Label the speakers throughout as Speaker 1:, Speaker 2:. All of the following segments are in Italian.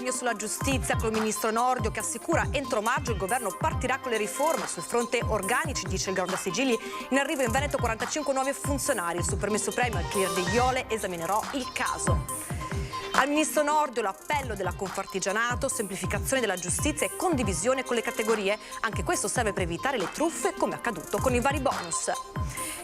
Speaker 1: impegno sulla giustizia col ministro Nordio, che assicura entro maggio il governo partirà con le riforme. Sul fronte organici, dice il Guardasigilli, in arrivo in Veneto 45 nuovi funzionari. Sul permesso premio al clear di Iole esaminerò il caso. Al ministro Nordio l'appello della Confartigianato, semplificazione della giustizia e condivisione con le categorie. Anche questo serve per evitare le truffe, come accaduto con i vari bonus.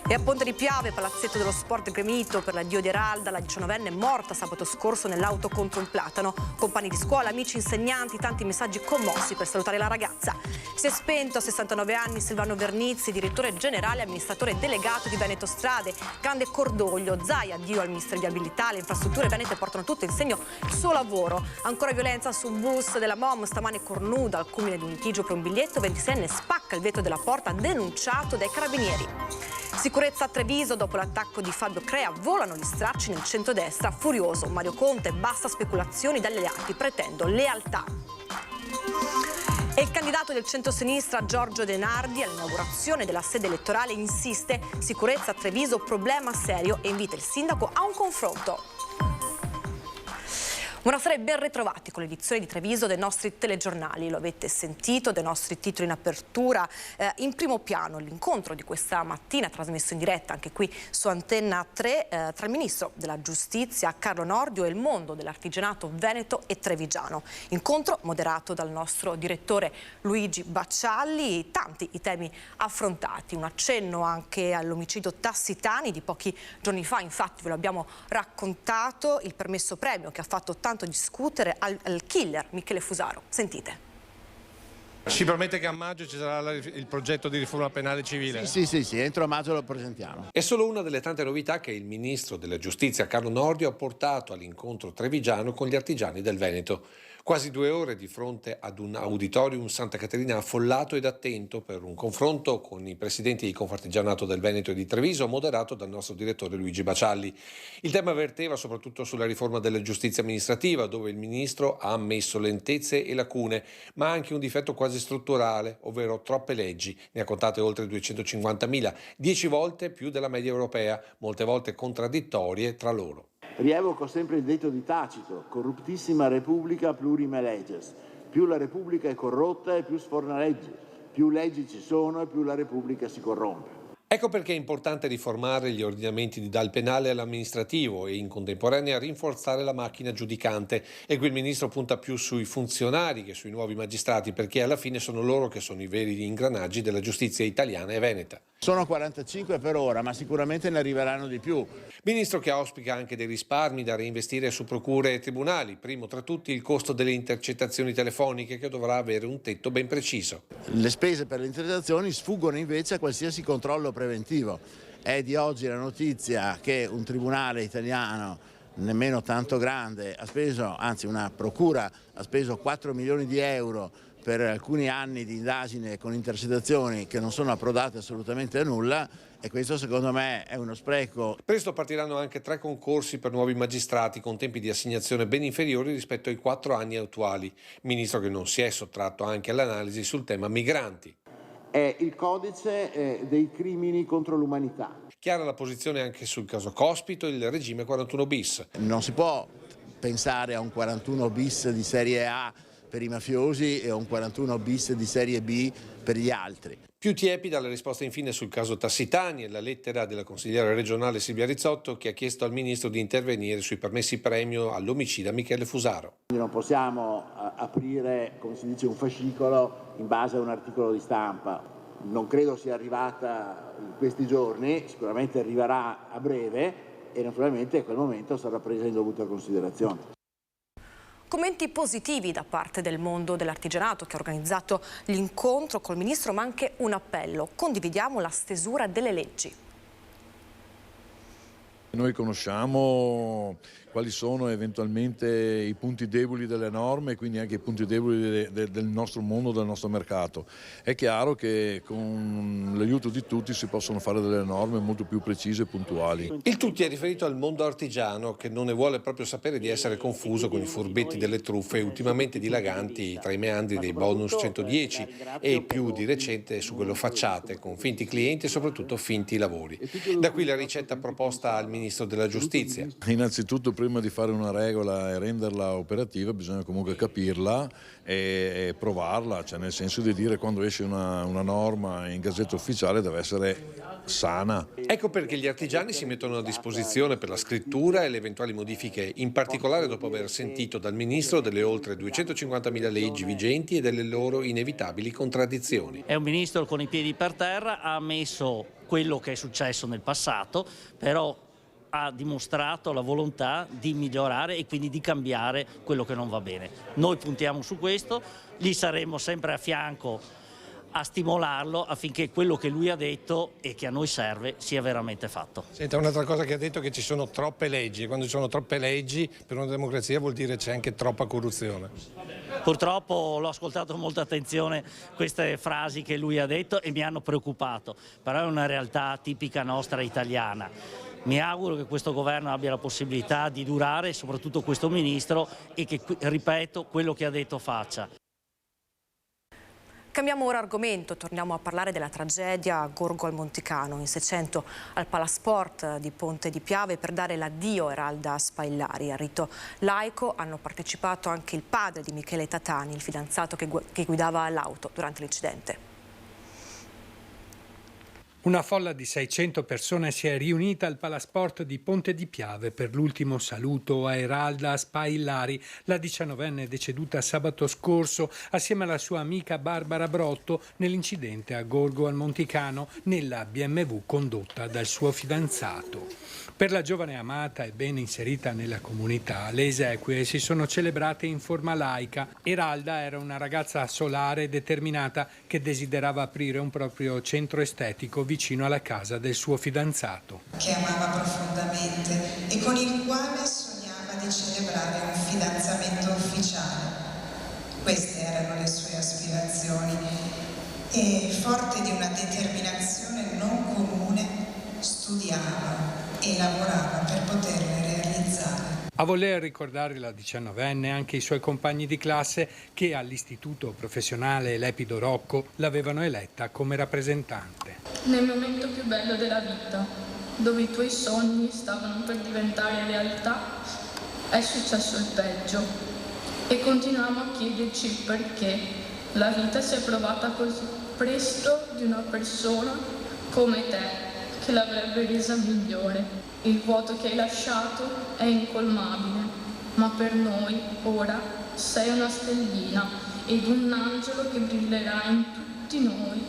Speaker 1: E a Ponte di Piave, palazzetto dello sport gremito per l'addio di Eralda, la 19enne morta sabato scorso nell'auto contro un platano. Compagni di scuola, amici, insegnanti, tanti messaggi commossi per salutare la ragazza. Si è spento a 69 anni Silvano Vernizzi, direttore generale e amministratore delegato di Veneto Strade. Grande cordoglio, Zai, addio al ministro di Abilità, le infrastrutture venete portano tutto in segno il suo lavoro. Ancora violenza sul bus della Mom, stamane cornuda al culmine di un litigio per un biglietto, 26enne spacca il vetro della porta, denunciato dai carabinieri. Sicurezza a Treviso, dopo l'attacco di Fabio Crea, volano gli stracci nel centrodestra. Furioso Mario Conte, basta speculazioni dagli alleati, pretendo lealtà. E il candidato del centro-sinistra Giorgio De Nardi all'inaugurazione della sede elettorale insiste: sicurezza a Treviso, problema serio, e invita il sindaco a un confronto. Buonasera e ben ritrovati con l'edizione di Treviso dei nostri telegiornali. Lo avete sentito, dei nostri titoli in apertura. In primo piano l'incontro di questa mattina, trasmesso in diretta anche qui su Antenna 3, tra il ministro della Giustizia Carlo Nordio e il mondo dell'artigianato veneto e trevigiano. Incontro moderato dal nostro direttore Luigi Baccialli. Tanti i temi affrontati, un accenno anche all'omicidio Tassitani di pochi giorni fa, infatti ve lo abbiamo raccontato, il permesso premio che ha fatto tanto discutere al killer Michele Fusaro. Sentite.
Speaker 2: Si promette che a maggio ci sarà il progetto di riforma penale civile?
Speaker 3: Sì, entro maggio lo presentiamo.
Speaker 4: È solo una delle tante novità che il ministro della Giustizia Carlo Nordio ha portato all'incontro trevigiano con gli artigiani del Veneto. Quasi 2 ore di fronte ad un auditorium Santa Caterina affollato ed attento per un confronto con i presidenti di Confartigianato del Veneto e di Treviso, moderato dal nostro direttore Luigi Baccialli. Il tema verteva soprattutto sulla riforma della giustizia amministrativa, dove il ministro ha ammesso lentezze e lacune, ma anche un difetto quasi strutturale, ovvero troppe leggi. Ne ha contate oltre 250.000, 10 volte più della media europea, molte volte contraddittorie tra loro.
Speaker 3: Rievoco sempre il detto di Tacito: corruptissima repubblica plurime leges. Più la repubblica è corrotta e più sforna leggi. Più leggi ci sono e più la repubblica si corrompe.
Speaker 4: Ecco perché è importante riformare gli ordinamenti dal penale all'amministrativo e in contemporanea rinforzare la macchina giudicante. E qui il ministro punta più sui funzionari che sui nuovi magistrati, perché alla fine sono loro che sono i veri ingranaggi della giustizia italiana e veneta.
Speaker 3: Sono 45 per ora, ma sicuramente ne arriveranno di più.
Speaker 4: Ministro che auspica anche dei risparmi da reinvestire su procure e tribunali, primo tra tutti il costo delle intercettazioni telefoniche, che dovrà avere un tetto ben preciso.
Speaker 3: Le spese per le intercettazioni sfuggono invece a qualsiasi controllo preventivo. È di oggi la notizia che un tribunale italiano nemmeno tanto grande ha speso, anzi una procura ha speso 4 milioni di euro per alcuni anni di indagine con intercettazioni che non sono approdate assolutamente a nulla, e questo secondo me è uno spreco.
Speaker 4: Presto partiranno anche 3 concorsi per nuovi magistrati con tempi di assegnazione ben inferiori rispetto ai 4 anni attuali. Ministro che non si è sottratto anche all'analisi sul tema migranti.
Speaker 3: È il codice dei crimini contro l'umanità.
Speaker 4: Chiara la posizione anche sul caso Cospito e il regime 41 bis.
Speaker 3: Non si può pensare a un 41 bis di serie A per i mafiosi e a un 41 bis di serie B per gli altri.
Speaker 4: Più tiepida la risposta infine sul caso Tassitani e la lettera della consigliera regionale Silvia Rizzotto, che ha chiesto al ministro di intervenire sui permessi premio all'omicida Michele Fusaro.
Speaker 3: Non possiamo aprire, come si dice, un fascicolo in base a un articolo di stampa. Non credo sia arrivata in questi giorni, sicuramente arriverà a breve e naturalmente a quel momento sarà presa in dovuta considerazione.
Speaker 1: Commenti positivi da parte del mondo dell'artigianato che ha organizzato l'incontro col ministro, ma anche un appello: condividiamo la stesura delle leggi.
Speaker 5: Noi conosciamo quali sono eventualmente i punti deboli delle norme e quindi anche i punti deboli del nostro mondo, del nostro mercato. È chiaro che con l'aiuto di tutti si possono fare delle norme molto più precise e puntuali.
Speaker 4: Il tutti è riferito al mondo artigiano, che non ne vuole proprio sapere di essere confuso con i furbetti delle truffe ultimamente dilaganti tra i meandri dei bonus 110 e più di recente su quello facciate, con finti clienti e soprattutto finti lavori. Da qui la ricetta proposta al ministro della Giustizia.
Speaker 5: Innanzitutto, prima prima di fare una regola e renderla operativa bisogna comunque capirla e provarla, cioè nel senso di dire quando esce una norma in Gazzetta Ufficiale deve essere sana.
Speaker 4: Ecco perché gli artigiani si mettono a disposizione per la scrittura e le eventuali modifiche, in particolare dopo aver sentito dal Ministro delle oltre 250.000 leggi vigenti e delle loro inevitabili contraddizioni.
Speaker 6: È un Ministro con i piedi per terra, ha ammesso quello che è successo nel passato, però ha dimostrato la volontà di migliorare e quindi di cambiare quello che non va bene. Noi puntiamo su questo, gli saremo sempre a fianco a stimolarlo affinché quello che lui ha detto e che a noi serve sia veramente fatto.
Speaker 2: Senta, un'altra cosa che ha detto è che ci sono troppe leggi, e quando ci sono troppe leggi per una democrazia vuol dire c'è anche troppa corruzione.
Speaker 6: Purtroppo l'ho ascoltato con molta attenzione queste frasi che lui ha detto e mi hanno preoccupato, però è una realtà tipica nostra italiana. Mi auguro che questo governo abbia la possibilità di durare, soprattutto questo ministro, e che, ripeto, quello che ha detto faccia.
Speaker 1: Cambiamo ora argomento, torniamo a parlare della tragedia a Gorgo al Monticano, in 600 al Palasport di Ponte di Piave per dare l'addio a Eralda Spaillari. Al rito laico hanno partecipato anche il padre di Michele Tatani, il fidanzato che guidava l'auto durante l'incidente.
Speaker 7: Una folla di 600 persone si è riunita al Palasport di Ponte di Piave per l'ultimo saluto a Eralda Spaillari, la 19enne deceduta sabato scorso assieme alla sua amica Barbara Brotto nell'incidente a Gorgo al Monticano nella BMW condotta dal suo fidanzato. Per la giovane amata e ben inserita nella comunità, le esequie si sono celebrate in forma laica. Eralda era una ragazza solare e determinata che desiderava aprire un proprio centro estetico vicino alla casa del suo fidanzato.
Speaker 8: Che amava profondamente e con il quale sognava di celebrare un fidanzamento ufficiale. Queste erano le sue aspirazioni e, forte di una determinazione non comune, studiava e lavorava per poterle realizzare.
Speaker 7: A voler ricordare la 19enne anche i suoi compagni di classe che all'Istituto Professionale Lepido Rocco l'avevano eletta come rappresentante.
Speaker 9: Nel momento più bello della vita, dove i tuoi sogni stavano per diventare realtà, è successo il peggio e continuiamo a chiederci perché la vita si è provata così presto di una persona come te che l'avrebbe resa migliore. Il vuoto che hai lasciato è incolmabile, ma per noi ora sei una stellina ed un angelo che brillerà in tutti noi,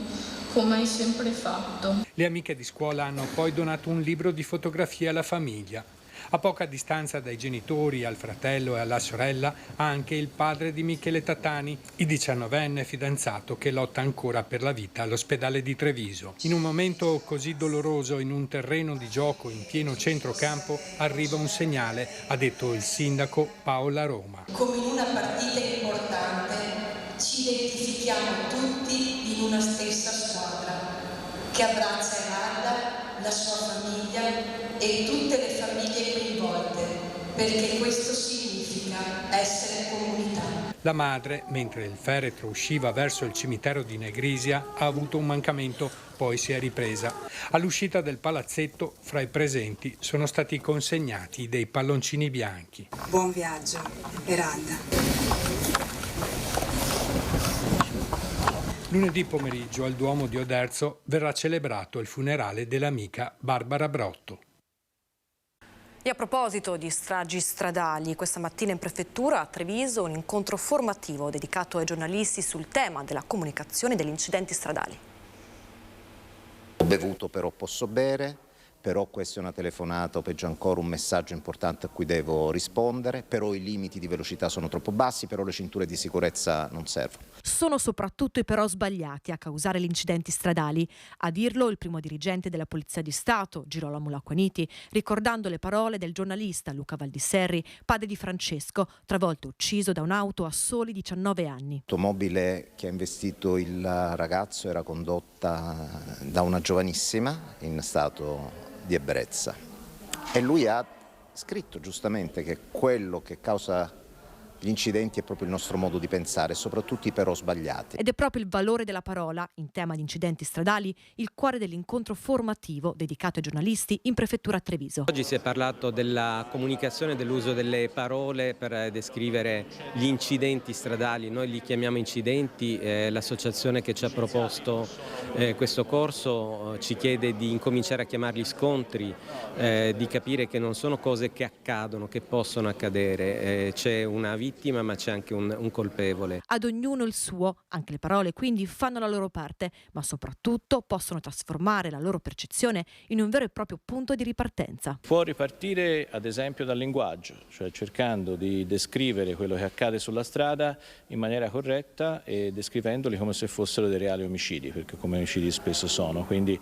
Speaker 9: come hai sempre fatto.
Speaker 7: Le amiche di scuola hanno poi donato un libro di fotografie alla famiglia. A poca distanza dai genitori, al fratello e alla sorella, anche il padre di Michele Tatani, il 19enne fidanzato che lotta ancora per la vita all'ospedale di Treviso. In un momento così doloroso, in un terreno di gioco in pieno centrocampo, arriva un segnale, ha detto il sindaco Paola Roma.
Speaker 10: Come in una partita importante ci identifichiamo tutti in una stessa squadra che abbraccia Eralda, la sua famiglia e tutte le famiglie coinvolte, perché questo significa essere comunità.
Speaker 7: La madre, mentre il feretro usciva verso il cimitero di Negrisia, ha avuto un mancamento, poi si è ripresa. All'uscita del palazzetto, fra i presenti, sono stati consegnati dei palloncini bianchi.
Speaker 8: Buon viaggio, Eralda.
Speaker 7: Lunedì pomeriggio al Duomo di Oderzo verrà celebrato il funerale dell'amica Barbara Brotto.
Speaker 1: E a proposito di stragi stradali, questa mattina in prefettura a Treviso un incontro formativo dedicato ai giornalisti sul tema della comunicazione degli incidenti stradali.
Speaker 11: Ho bevuto, però posso bere, però questa è una telefonata o peggio ancora un messaggio importante a cui devo rispondere, però i limiti di velocità sono troppo bassi, però le cinture di sicurezza non servono.
Speaker 12: Sono soprattutto i però sbagliati a causare gli incidenti stradali. A dirlo il primo dirigente della Polizia di Stato, Girolamo Lacquaniti, ricordando le parole del giornalista Luca Valdisserri, padre di Francesco, travolto e ucciso da un'auto a soli 19 anni.
Speaker 11: L'automobile che ha investito il ragazzo era condotta da una giovanissima in stato di ebbrezza e lui ha scritto giustamente che quello che causa Gli incidenti è proprio il nostro modo di pensare, soprattutto i però sbagliati.
Speaker 12: Ed è proprio il valore della parola, in tema di incidenti stradali, il cuore dell'incontro formativo dedicato ai giornalisti in prefettura a Treviso.
Speaker 13: Oggi si è parlato della comunicazione, dell'uso delle parole per descrivere gli incidenti stradali. Noi li chiamiamo incidenti, l'associazione che ci ha proposto questo corso ci chiede di incominciare a chiamarli scontri, di capire che non sono cose che accadono, che possono accadere. C'è una vittima ma c'è anche un colpevole.
Speaker 12: Ad ognuno il suo, anche le parole quindi fanno la loro parte, ma soprattutto possono trasformare la loro percezione in un vero e proprio punto di ripartenza.
Speaker 14: Può ripartire ad esempio dal linguaggio, cioè cercando di descrivere quello che accade sulla strada in maniera corretta e descrivendoli come se fossero dei reali omicidi, perché come omicidi spesso sono, quindi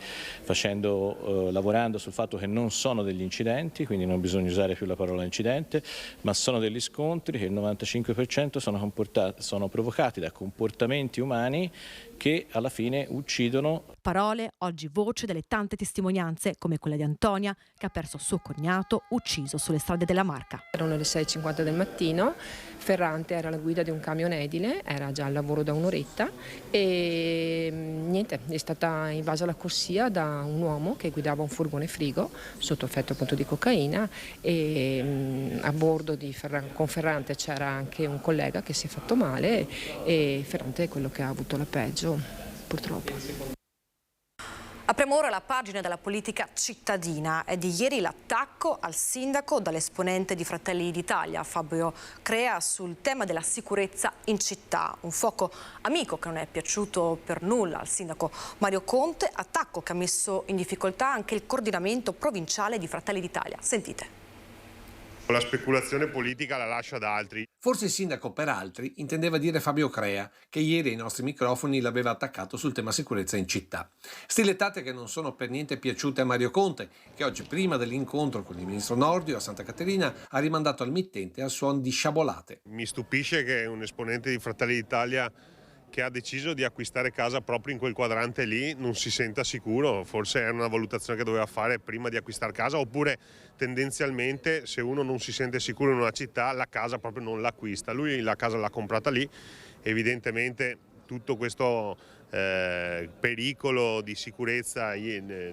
Speaker 14: lavorando sul fatto che non sono degli incidenti, quindi non bisogna usare più la parola incidente, ma sono degli scontri che il 95% sono provocati da comportamenti umani che alla fine uccidono.
Speaker 12: Parole, oggi voce delle tante testimonianze, come quella di Antonia, che ha perso suo cognato ucciso sulle strade della Marca.
Speaker 15: Erano le 6:50 del mattino, Ferrante era alla guida di un camion edile, era già al lavoro da un'oretta e niente, è stata invasa la corsia da un uomo che guidava un furgone frigo sotto effetto appunto di cocaina e a bordo con Ferrante c'era anche un collega che si è fatto male e Ferrante è quello che ha avuto la peggio, purtroppo.
Speaker 1: Apriamo ora la pagina della politica cittadina. È di ieri l'attacco al sindaco dall'esponente di Fratelli d'Italia, Fabio Crea, sul tema della sicurezza in città. Un fuoco amico che non è piaciuto per nulla al sindaco Mario Conte, attacco che ha messo in difficoltà anche il coordinamento provinciale di Fratelli d'Italia. Sentite.
Speaker 16: La speculazione politica la lascia ad altri.
Speaker 4: Forse il sindaco per altri intendeva dire Fabio Crea, che ieri ai nostri microfoni l'aveva attaccato sul tema sicurezza in città. Stilettate che non sono per niente piaciute a Mario Conte, che oggi prima dell'incontro con il ministro Nordio a Santa Caterina ha rimandato al mittente al suono di sciabolate.
Speaker 16: Mi stupisce che un esponente di Fratelli d'Italia che ha deciso di acquistare casa proprio in quel quadrante lì non si senta sicuro. Forse era una valutazione che doveva fare prima di acquistare casa, oppure tendenzialmente se uno non si sente sicuro in una città la casa proprio non l'acquista. Lui la casa l'ha comprata lì, evidentemente tutto questo pericolo di sicurezza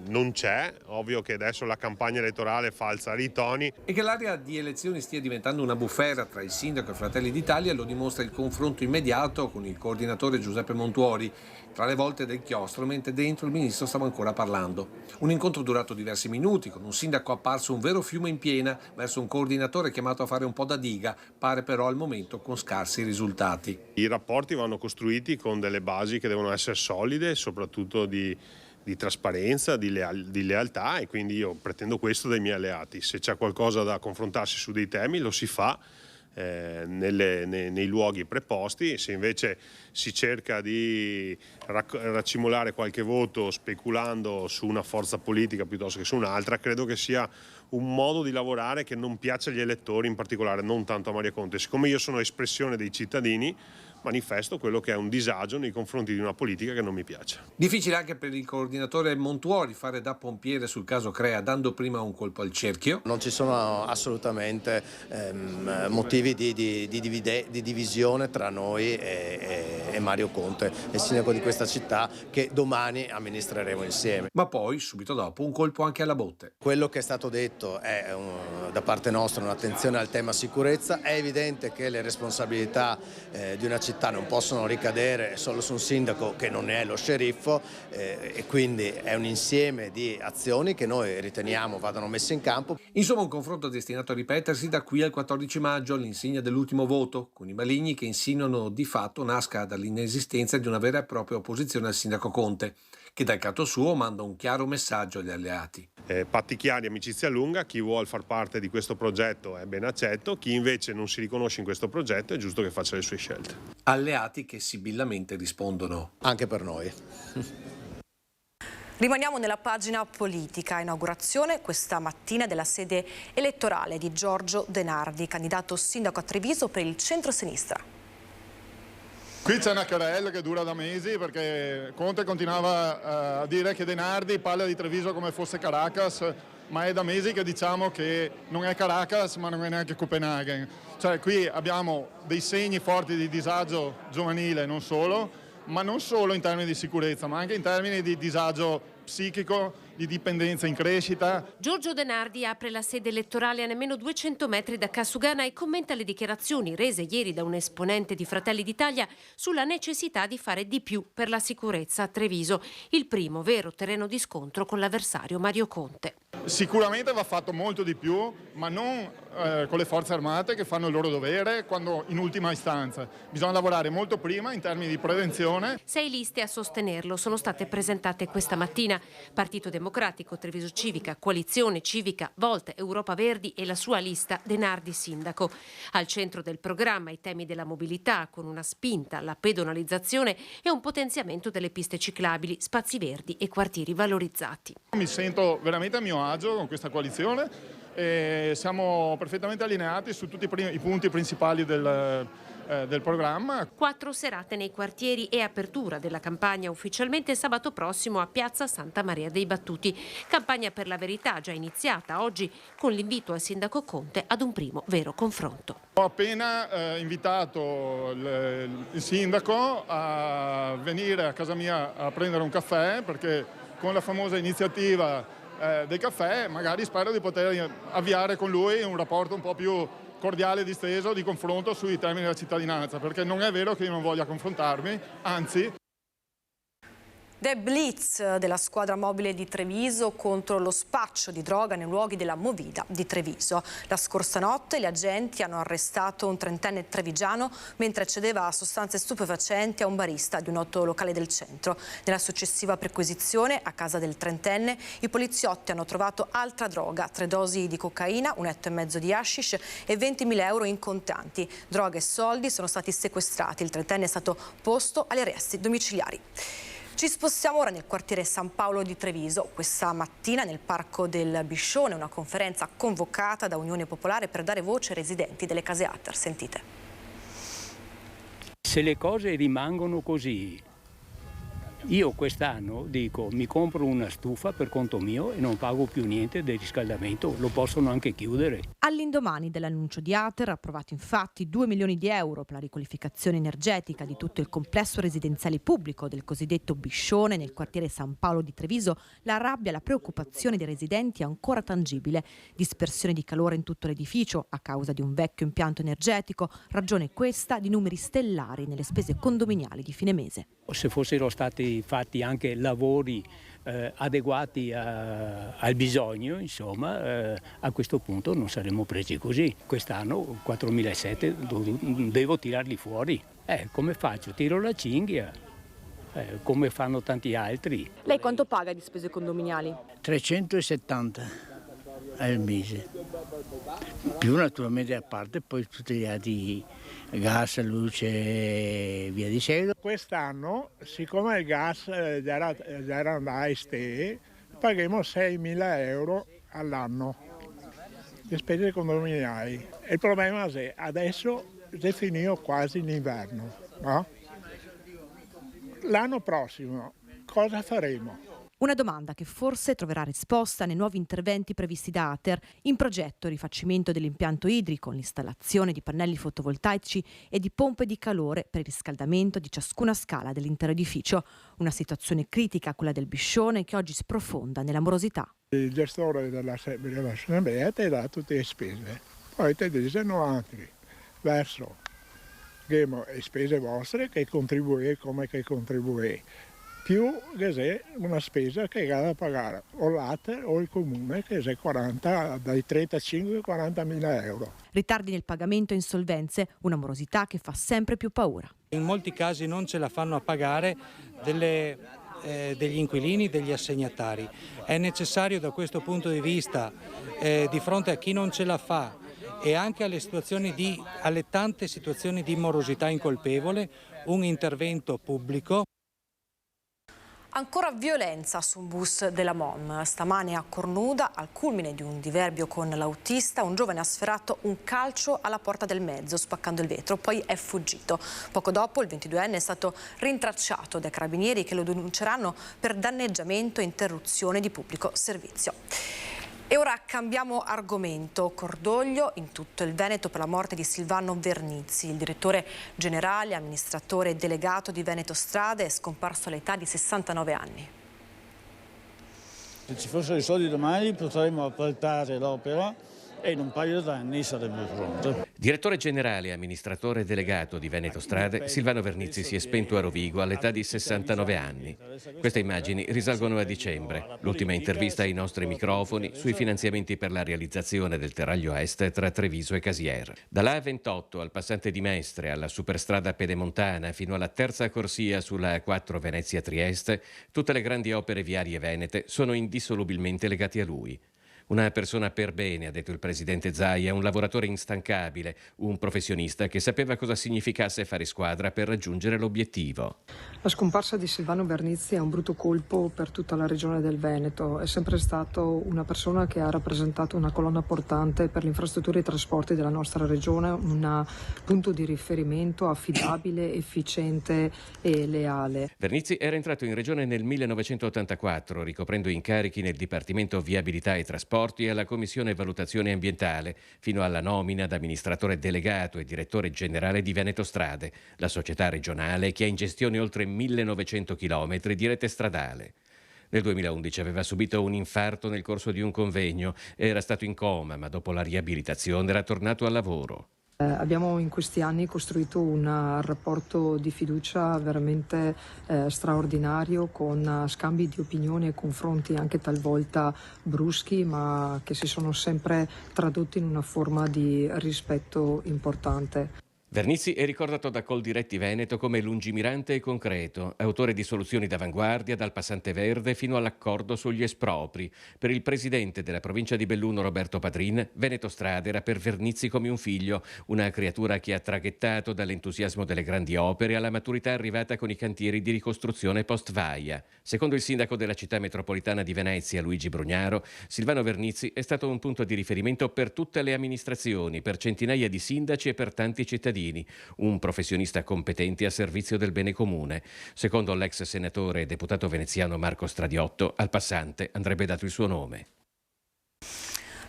Speaker 16: non c'è. Ovvio che adesso la campagna elettorale fa alzare i toni.
Speaker 4: E che l'area di elezioni stia diventando una bufera tra il sindaco e Fratelli d'Italia lo dimostra il confronto immediato con il coordinatore Giuseppe Montuori tra le volte del chiostro, mentre dentro il ministro stava ancora parlando. Un incontro durato diversi minuti, con un sindaco apparso un vero fiume in piena verso un coordinatore chiamato a fare un po' da diga, pare però al momento con scarsi risultati.
Speaker 16: I rapporti vanno costruiti con delle basi che devono essere solide, soprattutto di trasparenza, di lealtà, e quindi io pretendo questo dai miei alleati. Se c'è qualcosa da confrontarsi su dei temi lo si fa nei luoghi preposti. Se invece si cerca di raccimolare qualche voto speculando su una forza politica piuttosto che su un'altra, credo che sia un modo di lavorare che non piace agli elettori, in particolare non tanto a Mario Conte. Siccome io sono espressione dei cittadini, manifesto quello che è un disagio nei confronti di una politica che non mi piace.
Speaker 4: Difficile anche per il coordinatore Montuori fare da pompiere sul caso Crea, dando prima un colpo al cerchio.
Speaker 17: Non ci sono assolutamente motivi di divisione tra noi e Mario Conte, il sindaco di questa città, che domani amministreremo insieme.
Speaker 4: Ma poi, subito dopo, un colpo anche alla botte.
Speaker 17: Quello che è stato detto è da parte nostra un'attenzione al tema sicurezza. È evidente che le responsabilità di una città non possono ricadere solo su un sindaco che non è lo sceriffo, e quindi è un insieme di azioni che noi riteniamo vadano messe in campo.
Speaker 4: Insomma, un confronto destinato a ripetersi da qui al 14 maggio, all'insegna dell'ultimo voto, con i maligni che insinuano di fatto nasca dall'inesistenza di una vera e propria opposizione al sindaco Conte, che dal canto suo manda un chiaro messaggio agli alleati.
Speaker 16: Patti chiari, amicizia lunga, chi vuole far parte di questo progetto è ben accetto, chi invece non si riconosce in questo progetto è giusto che faccia le sue scelte.
Speaker 4: Alleati che sibillamente rispondono.
Speaker 17: Anche per noi.
Speaker 1: Rimaniamo nella pagina politica. Inaugurazione questa mattina della sede elettorale di Giorgio De Nardi, candidato sindaco a Treviso per il centro-sinistra.
Speaker 18: Qui c'è una querela che dura da mesi, perché Conte continuava a dire che De Nardi parla di Treviso come fosse Caracas, ma è da mesi che diciamo che non è Caracas ma non è neanche Copenaghen. Cioè qui abbiamo dei segni forti di disagio giovanile, non solo, ma non solo in termini di sicurezza, ma anche in termini di disagio psichico, di dipendenza in crescita.
Speaker 19: Giorgio De Nardi apre la sede elettorale a nemmeno 200 metri da Casugana e commenta le dichiarazioni rese ieri da un esponente di Fratelli d'Italia sulla necessità di fare di più per la sicurezza a Treviso, il primo vero terreno di scontro con l'avversario Mario Conte.
Speaker 18: Sicuramente va fatto molto di più, ma non con le forze armate che fanno il loro dovere quando in ultima istanza. Bisogna lavorare molto prima in termini di prevenzione.
Speaker 19: 6 liste a sostenerlo sono state presentate questa mattina. Partito Democratico, Treviso Civica, Coalizione Civica, Volt, Europa Verdi e la sua lista De Nardi sindaco. Al centro del programma i temi della mobilità, con una spinta alla pedonalizzazione e un potenziamento delle piste ciclabili, spazi verdi e quartieri valorizzati.
Speaker 18: Mi sento veramente a mio agio con questa coalizione e siamo perfettamente allineati su tutti i punti principali del programma.
Speaker 19: 4 serate nei quartieri e apertura della campagna ufficialmente sabato prossimo a Piazza Santa Maria dei Battuti. Campagna per la verità già iniziata oggi con l'invito al sindaco Conte ad un primo vero confronto.
Speaker 18: Ho appena invitato il sindaco a venire a casa mia a prendere un caffè, perché con la famosa iniziativa dei caffè magari spero di poter avviare con lui un rapporto un po' più cordiale e disteso di confronto sui temi della cittadinanza, perché non è vero che io non voglia confrontarmi, anzi.
Speaker 1: The Blitz della squadra mobile di Treviso contro lo spaccio di droga nei luoghi della Movida di Treviso. La scorsa notte gli agenti hanno arrestato un 30enne trevigiano mentre cedeva sostanze stupefacenti a un barista di un noto locale del centro. Nella successiva perquisizione a casa del 30enne i poliziotti hanno trovato altra droga, 3 dosi di cocaina, 1,5 etto di hashish e 20.000 euro in contanti. Droga e soldi sono stati sequestrati. Il 30enne è stato posto agli arresti domiciliari. Ci spostiamo ora nel quartiere San Paolo di Treviso. Questa mattina nel Parco del Biscione una conferenza convocata da Unione Popolare per dare voce ai residenti delle case Atter. Sentite.
Speaker 20: Se le cose rimangono così, io quest'anno dico mi compro una stufa per conto mio e non pago più niente del riscaldamento, lo possono anche chiudere.
Speaker 12: All'indomani dell'annuncio di Ater, approvato infatti 2 milioni di euro per la riqualificazione energetica di tutto il complesso residenziale pubblico del cosiddetto Biscione nel quartiere San Paolo di Treviso, la rabbia e la preoccupazione dei residenti è ancora tangibile. Dispersione di calore in tutto l'edificio a causa di un vecchio impianto energetico, ragione questa di numeri stellari nelle spese condominiali di fine mese.
Speaker 20: Se fossero stati fatti anche lavori adeguati al bisogno, insomma, a questo punto non saremmo presi così. Quest'anno 4.700 devo tirarli fuori. Come faccio? Tiro la cinghia, come fanno tanti altri.
Speaker 12: Lei quanto paga di spese condominiali?
Speaker 21: 370 al mese, più naturalmente a parte poi tutti gli altri gas, luce e via di seguito.
Speaker 22: Quest'anno, siccome il gas già era da este, paghiamo 6.000 euro all'anno di spese condominiali. Il problema è adesso è finito quasi l'inverno, no? L'anno prossimo cosa faremo?
Speaker 12: Una domanda che forse troverà risposta nei nuovi interventi previsti da Ater, in progetto il rifacimento dell'impianto idrico, l'installazione di pannelli fotovoltaici e di pompe di calore per il riscaldamento di ciascuna scala dell'intero edificio. Una situazione critica, quella del Biscione, che oggi sprofonda nella morosità.
Speaker 22: Il gestore dell'assemblea ti dà tutte le spese, poi ti dicono altri verso le spese vostre che contribuite come che contribuite. Più che se una spesa che ha da pagare o l'Ater o il comune che se 40, dai 35 ai 40.000 euro.
Speaker 12: Ritardi nel pagamento e insolvenze, una morosità che fa sempre più paura.
Speaker 23: In molti casi non ce la fanno a pagare degli inquilini, degli assegnatari. È necessario da questo punto di vista, di fronte a chi non ce la fa e anche alle tante situazioni di morosità incolpevole, un intervento pubblico.
Speaker 1: Ancora violenza su un bus della MOM. Stamane a Cornuda, al culmine di un diverbio con l'autista, un giovane ha sferato un calcio alla porta del mezzo, spaccando il vetro, poi è fuggito. Poco dopo il 22enne è stato rintracciato dai carabinieri che lo denunceranno per danneggiamento e interruzione di pubblico servizio. E ora cambiamo argomento. Cordoglio in tutto il Veneto per la morte di Silvano Vernizzi. Il direttore generale, amministratore e delegato di Veneto Strade è scomparso all'età di 69 anni.
Speaker 2: Se ci fossero i soldi domani potremmo appaltare l'opera e in un paio d'anni sarebbe pronto.
Speaker 3: Direttore generale e amministratore delegato di Veneto Strade, Silvano Vernizzi si è spento a Rovigo all'età di 69 anni. Queste immagini risalgono a dicembre, l'ultima intervista ai nostri microfoni sui finanziamenti per la realizzazione del terraglio est tra Treviso e Casier. Dalla A28 al passante di Mestre, alla superstrada pedemontana fino alla terza corsia sulla A4 Venezia-Trieste, tutte le grandi opere viarie venete sono indissolubilmente legate a lui. Una persona per bene, ha detto il presidente Zaia, un lavoratore instancabile, un professionista che sapeva cosa significasse fare squadra per raggiungere l'obiettivo.
Speaker 5: La scomparsa di Silvano Vernizzi è un brutto colpo per tutta la regione del Veneto. È sempre stato una persona che ha rappresentato una colonna portante per le infrastrutture e i trasporti della nostra regione, un punto di riferimento affidabile, efficiente e leale.
Speaker 3: Vernizzi era entrato in regione nel 1984, ricoprendo incarichi nel Dipartimento Viabilità e Trasporti e alla Commissione Valutazione Ambientale, fino alla nomina da amministratore delegato e direttore generale di Veneto Strade, la società regionale che ha in gestione oltre 1900 chilometri di rete stradale. Nel 2011 aveva subito un infarto nel corso di un convegno, era stato in coma, ma dopo la riabilitazione era tornato al lavoro.
Speaker 5: Abbiamo in questi anni costruito un rapporto di fiducia veramente straordinario, con scambi di opinioni e confronti anche talvolta bruschi, ma che si sono sempre tradotti in una forma di rispetto importante.
Speaker 3: Vernizzi è ricordato da Coldiretti Veneto come lungimirante e concreto, autore di soluzioni d'avanguardia dal passante verde fino all'accordo sugli espropri. Per il presidente della provincia di Belluno Roberto Padrin, Veneto Strade era per Vernizzi come un figlio, una creatura che ha traghettato dall'entusiasmo delle grandi opere alla maturità arrivata con i cantieri di ricostruzione post-Vaia. Secondo il sindaco della città metropolitana di Venezia, Luigi Brugnaro, Silvano Vernizzi è stato un punto di riferimento per tutte le amministrazioni, per centinaia di sindaci e per tanti cittadini. Un professionista competente a servizio del bene comune. Secondo l'ex senatore e deputato veneziano Marco Stradiotto, al passante andrebbe dato il suo nome.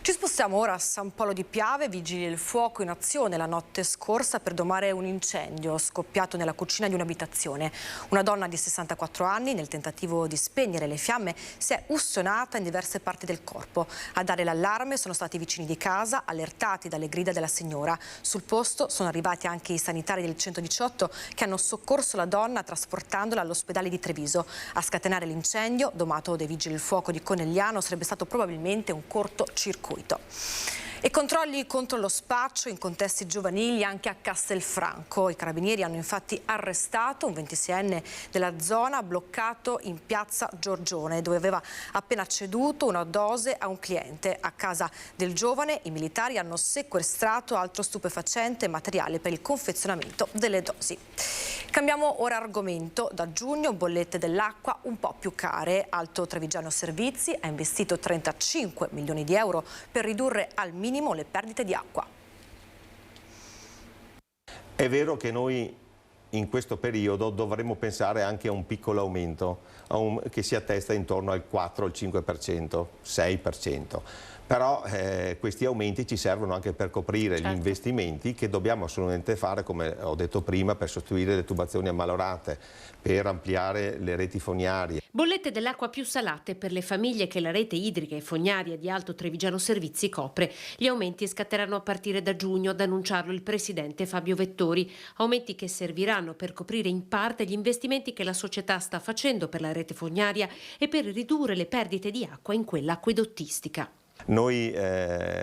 Speaker 1: Ci spostiamo ora a San Polo di Piave, vigili del fuoco in azione la notte scorsa per domare un incendio scoppiato nella cucina di un'abitazione. Una donna di 64 anni, nel tentativo di spegnere le fiamme, si è ustionata in diverse parti del corpo. A dare l'allarme sono stati i vicini di casa, allertati dalle grida della signora. Sul posto sono arrivati anche i sanitari del 118 che hanno soccorso la donna trasportandola all'ospedale di Treviso. A scatenare l'incendio, domato dai vigili del fuoco di Conegliano, sarebbe stato probabilmente un cortocircuito. E controlli contro lo spaccio in contesti giovanili anche a Castelfranco. I carabinieri hanno infatti arrestato un 26enne della zona bloccato in piazza Giorgione, dove aveva appena ceduto una dose a un cliente. A casa del giovane i militari hanno sequestrato altro stupefacente e materiale per il confezionamento delle dosi. Cambiamo ora argomento. Da giugno bollette dell'acqua un po' più care. Alto Trevigiano Servizi ha investito 35 milioni di euro per ridurre al minimo le perdite di acqua.
Speaker 24: È vero che noi in questo periodo dovremmo pensare anche a un piccolo aumento che si attesta intorno al 4, al 5%, 6%. Però questi aumenti ci servono anche per coprire gli investimenti che dobbiamo assolutamente fare, come ho detto prima, per sostituire le tubazioni ammalorate, per ampliare le reti fognarie.
Speaker 19: Bollette dell'acqua più salate per le famiglie che la rete idrica e fognaria di Alto Trevigiano Servizi copre. Gli aumenti scatteranno a partire da giugno, ad annunciarlo il presidente Fabio Vettori. Aumenti che serviranno per coprire in parte gli investimenti che la società sta facendo per la rete fognaria e per ridurre le perdite di acqua in quella acquedottistica.
Speaker 24: Noi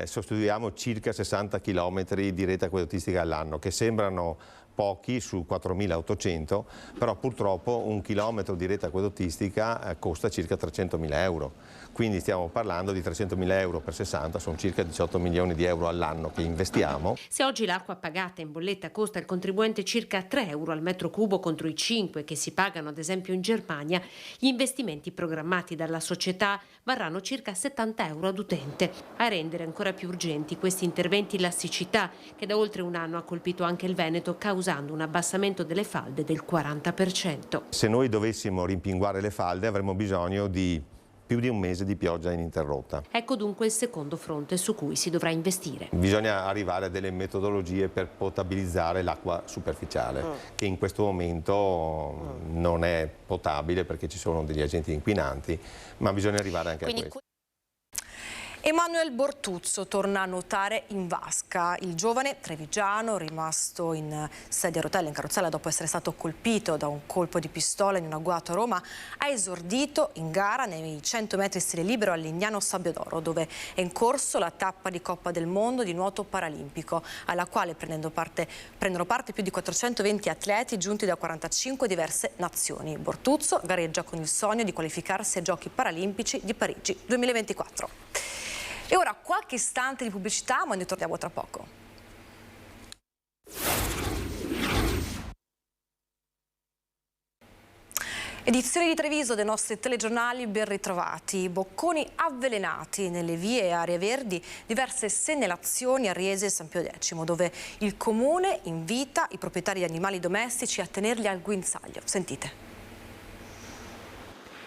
Speaker 24: sostituiamo circa 60 km di rete acquedottistica all'anno, che sembrano pochi su 4.800, però purtroppo un chilometro di rete acquedottistica costa circa 300.000 euro. Quindi stiamo parlando di 300.000 euro per 60, sono circa 18 milioni di euro all'anno che investiamo.
Speaker 19: Se oggi l'acqua pagata in bolletta costa al contribuente circa 3 euro al metro cubo contro i 5 che si pagano ad esempio in Germania, gli investimenti programmati dalla società varranno circa 70 euro ad utente. A rendere ancora più urgenti questi interventi la siccità, che da oltre un anno ha colpito anche il Veneto, causando un abbassamento delle falde del 40%.
Speaker 24: Se noi dovessimo rimpinguare le falde avremmo bisogno di più di un mese di pioggia ininterrotta.
Speaker 19: Ecco dunque il secondo fronte su cui si dovrà investire.
Speaker 24: Bisogna arrivare a delle metodologie per potabilizzare l'acqua superficiale, che in questo momento non è potabile perché ci sono degli agenti inquinanti, ma bisogna arrivare anche a questo.
Speaker 1: Emanuel Bortuzzo torna a nuotare in vasca. Il giovane trevigiano, rimasto in sedia a rotelle in carrozzella dopo essere stato colpito da un colpo di pistola in un agguato a Roma, ha esordito in gara nei 100 metri stile libero a Lignano Sabbiadoro, dove è in corso la tappa di Coppa del Mondo di nuoto paralimpico, alla quale prendono parte più di 420 atleti giunti da 45 diverse nazioni. Bortuzzo gareggia con il sogno di qualificarsi ai Giochi Paralimpici di Parigi 2024. E ora qualche istante di pubblicità, ma ne torniamo tra poco. Edizioni di Treviso dei nostri telegiornali, ben ritrovati. Bocconi avvelenati nelle vie e aree verdi, diverse segnalazioni a Riese e San Pio X, dove il comune invita i proprietari di animali domestici a tenerli al guinzaglio. Sentite.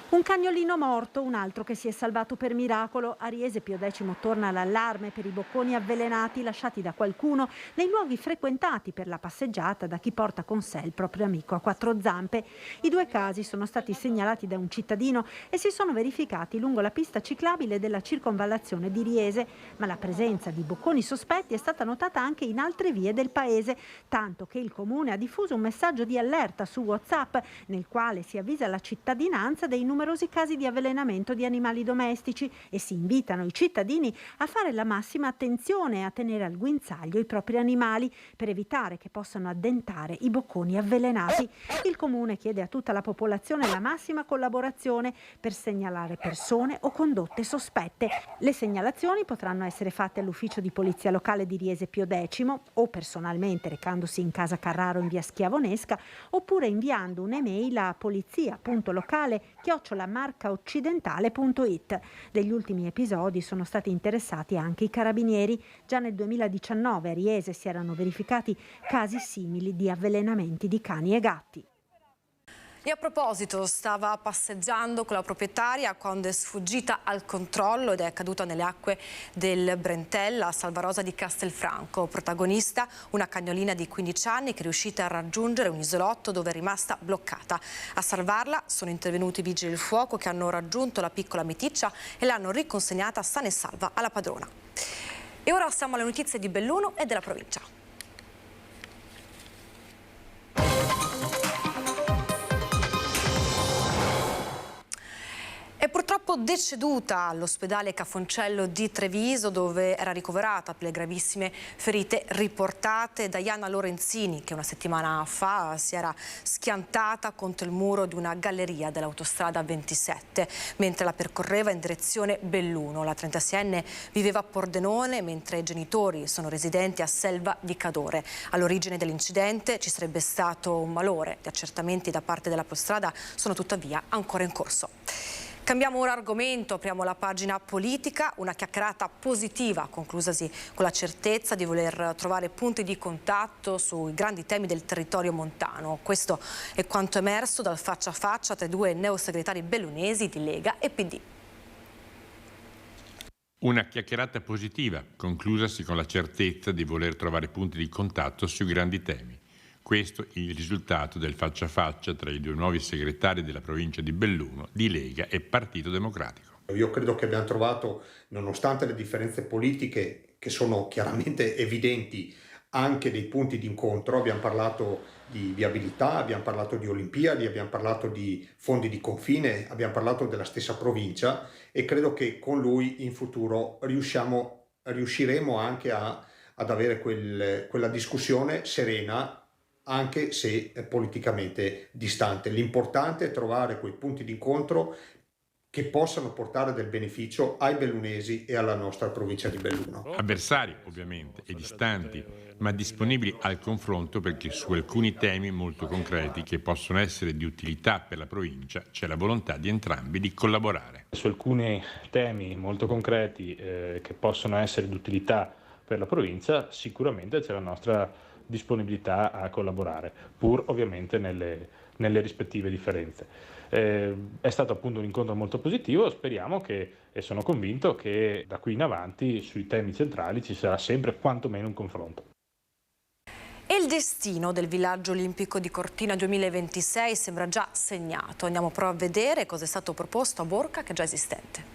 Speaker 6: Un cagnolino morto, un altro che si è salvato per miracolo. A Riese Pio X torna l'allarme per i bocconi avvelenati lasciati da qualcuno nei luoghi frequentati per la passeggiata da chi porta con sé il proprio amico a quattro zampe. I due casi sono stati segnalati da un cittadino e si sono verificati lungo la pista ciclabile della circonvallazione di Riese, ma la presenza di bocconi sospetti è stata notata anche in altre vie del paese, tanto che il comune ha diffuso un messaggio di allerta su WhatsApp nel quale si avvisa la cittadinanza dei numerosi casi di avvelenamento di animali domestici e si invitano i cittadini a fare la massima attenzione e a tenere al guinzaglio i propri animali per evitare che possano addentare i bocconi avvelenati. Il comune chiede a tutta la popolazione la massima collaborazione per segnalare persone o condotte sospette. Le segnalazioni potranno essere fatte all'ufficio di polizia locale di Riese Pio X o personalmente recandosi in casa Carraro in via Schiavonesca oppure inviando un'email a polizia.locale@marcaoccidentale.it. Degli ultimi episodi sono stati interessati anche i carabinieri. Già nel 2019 a Riese si erano verificati casi simili di avvelenamenti di cani e gatti.
Speaker 1: E a proposito, stava passeggiando con la proprietaria quando è sfuggita al controllo ed è caduta nelle acque del Brentella a Salvarosa di Castelfranco. Protagonista una cagnolina di 15 anni che è riuscita a raggiungere un isolotto dove è rimasta bloccata. A salvarla sono intervenuti i vigili del fuoco che hanno raggiunto la piccola meticcia e l'hanno riconsegnata sana e salva alla padrona. E ora siamo alle notizie di Belluno e della provincia. È purtroppo deceduta all'ospedale Cafoncello di Treviso, dove era ricoverata per le gravissime ferite riportate Diana Lorenzini, che una settimana fa si era schiantata contro il muro di una galleria dell'autostrada 27 mentre la percorreva in direzione Belluno. La 36enne viveva a Pordenone mentre i genitori sono residenti a Selva di Cadore. All'origine dell'incidente ci sarebbe stato un malore. Gli accertamenti da parte dell'autostrada sono tuttavia ancora in corso. Cambiamo ora argomento, apriamo la pagina politica, una chiacchierata positiva conclusasi con la certezza di voler trovare punti di contatto sui grandi temi del territorio montano. Questo è quanto emerso dal faccia a faccia tra i due neosegretari bellunesi di Lega e PD.
Speaker 8: Una chiacchierata positiva, conclusasi con la certezza di voler trovare punti di contatto sui grandi temi. Questo è il risultato del faccia a faccia tra i due nuovi segretari della provincia di Belluno, di Lega e Partito Democratico.
Speaker 9: Io credo che abbiamo trovato, nonostante le differenze politiche che sono chiaramente evidenti, anche dei punti di incontro. Abbiamo parlato di viabilità, abbiamo parlato di Olimpiadi, abbiamo parlato di fondi di confine, abbiamo parlato della stessa provincia e credo che con lui in futuro riusciremo anche ad avere quella discussione serena, anche se politicamente distante. L'importante è trovare quei punti di incontro che possano portare del beneficio ai bellunesi e alla nostra provincia di Belluno.
Speaker 8: Avversari, ovviamente, e distanti, ma disponibili al confronto perché su alcuni temi molto concreti che possono essere di utilità per la provincia c'è la volontà di entrambi di collaborare.
Speaker 10: Su alcuni temi molto concreti che possono essere di utilità per la provincia sicuramente c'è la nostra disponibilità a collaborare, pur ovviamente nelle nelle rispettive differenze. È stato appunto un incontro molto positivo, speriamo e sono convinto che da qui in avanti sui temi centrali ci sarà sempre quantomeno un confronto.
Speaker 1: E il destino del villaggio olimpico di Cortina 2026 sembra già segnato. Andiamo però a vedere cosa è stato proposto a Borca, che è già esistente.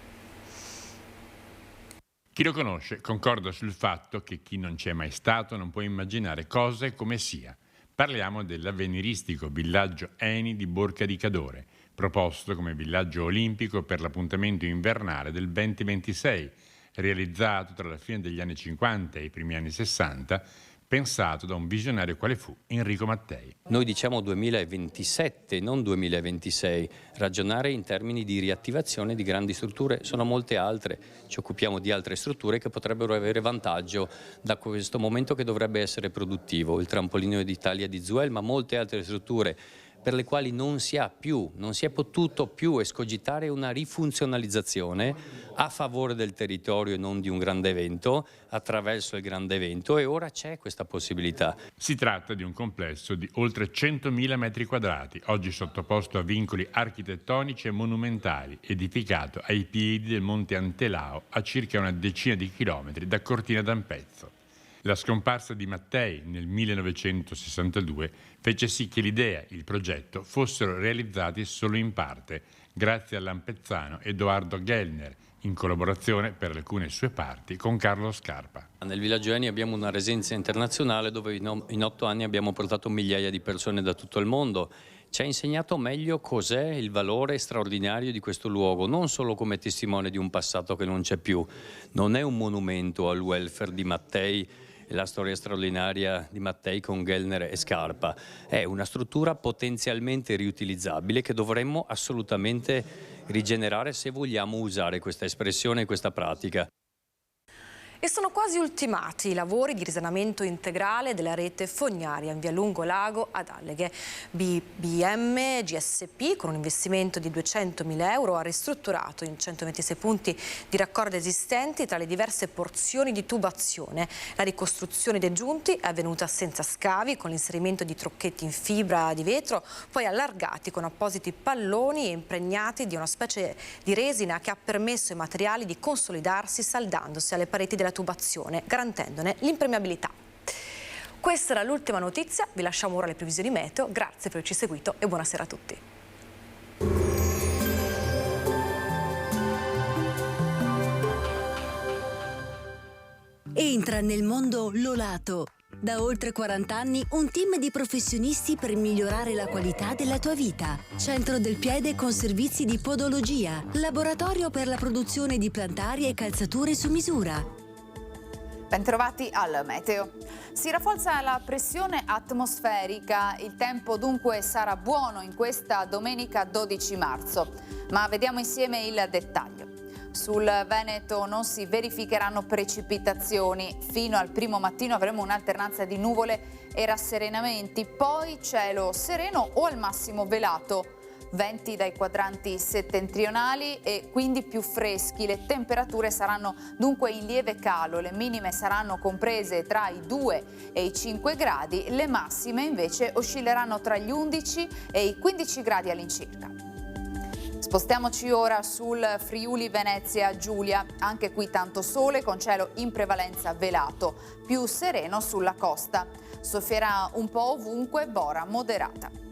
Speaker 8: Chi lo conosce concorda sul fatto che chi non c'è mai stato non può immaginare cose come sia. Parliamo dell'avveniristico villaggio Eni di Borca di Cadore, proposto come villaggio olimpico per l'appuntamento invernale del 2026, realizzato tra la fine degli anni 50 e i primi anni 60, pensato da un visionario quale fu Enrico Mattei.
Speaker 7: Noi diciamo 2027, non 2026. Ragionare in termini di riattivazione di grandi strutture, sono molte altre. Ci occupiamo di altre strutture che potrebbero avere vantaggio da questo momento che dovrebbe essere produttivo. Il trampolino d'Italia di Zuel, ma molte altre strutture per le quali non si è potuto più escogitare una rifunzionalizzazione a favore del territorio e non di un grande evento, attraverso il grande evento, e ora c'è questa possibilità.
Speaker 8: Si tratta di un complesso di oltre 100.000 metri quadrati, oggi sottoposto a vincoli architettonici e monumentali, edificato ai piedi del Monte Antelao, a circa una decina di chilometri da Cortina d'Ampezzo. La scomparsa di Mattei nel 1962 fece sì che l'idea e il progetto fossero realizzati solo in parte, grazie all'ampezzano Edoardo Gellner, in collaborazione per alcune sue parti con Carlo Scarpa.
Speaker 7: Nel villaggio Eni abbiamo una presenza internazionale dove in 8 anni abbiamo portato migliaia di persone da tutto il mondo. Ci ha insegnato meglio cos'è il valore straordinario di questo luogo, non solo come testimone di un passato che non c'è più. Non è un monumento al welfare di Mattei, la storia straordinaria di Mattei con Gellner e Scarpa. È una struttura potenzialmente riutilizzabile che dovremmo assolutamente rigenerare se vogliamo usare questa espressione e questa pratica.
Speaker 1: E sono quasi ultimati i lavori di risanamento integrale della rete fognaria in via Lungolago ad Alleghe. BBM GSP, con un investimento di 200.000 euro, ha ristrutturato in 126 punti di raccordo esistenti tra le diverse porzioni di tubazione. La ricostruzione dei giunti è avvenuta senza scavi, con l'inserimento di trucchetti in fibra di vetro, poi allargati con appositi palloni e impregnati di una specie di resina che ha permesso ai materiali di consolidarsi saldandosi alle pareti della tubazione, garantendone l'impermeabilità. Questa era l'ultima notizia, vi lasciamo ora le previsioni meteo, grazie per averci seguito e buonasera a tutti.
Speaker 11: Entra nel mondo Lolato. Da oltre 40 anni un team di professionisti per migliorare la qualità della tua vita. Centro del piede con servizi di podologia, laboratorio per la produzione di plantari e calzature su misura.
Speaker 13: Bentrovati al meteo. Si rafforza la pressione atmosferica, il tempo dunque sarà buono in questa domenica 12 marzo. Ma vediamo insieme il dettaglio. Sul Veneto non si verificheranno precipitazioni, fino al primo mattino avremo un'alternanza di nuvole e rasserenamenti, poi cielo sereno o al massimo velato. Venti dai quadranti settentrionali e quindi più freschi, le temperature saranno dunque in lieve calo, le minime saranno comprese tra i 2 e i 5 gradi, le massime invece oscilleranno tra gli 11 e i 15 gradi all'incirca. Spostiamoci ora sul Friuli Venezia Giulia, anche qui tanto sole con cielo in prevalenza velato, più sereno sulla costa. Soffierà un po' ovunque, bora moderata.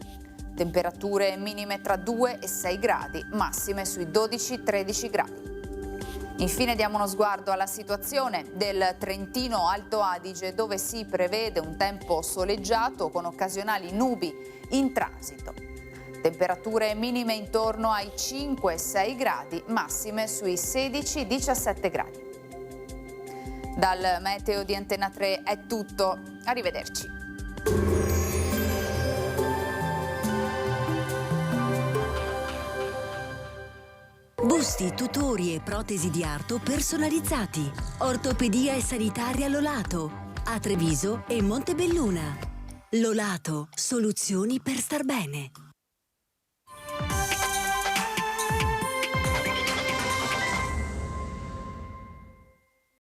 Speaker 13: Temperature minime tra 2 e 6 gradi, massime sui 12-13 gradi. Infine diamo uno sguardo alla situazione del Trentino Alto Adige, dove si prevede un tempo soleggiato con occasionali nubi in transito. Temperature minime intorno ai 5-6 gradi, massime sui 16-17 gradi. Dal meteo di Antena 3 è tutto, arrivederci.
Speaker 11: Busti, tutori e protesi di arto personalizzati. Ortopedia e sanitaria Lolato. A Treviso e Montebelluna. Lolato, soluzioni per star bene.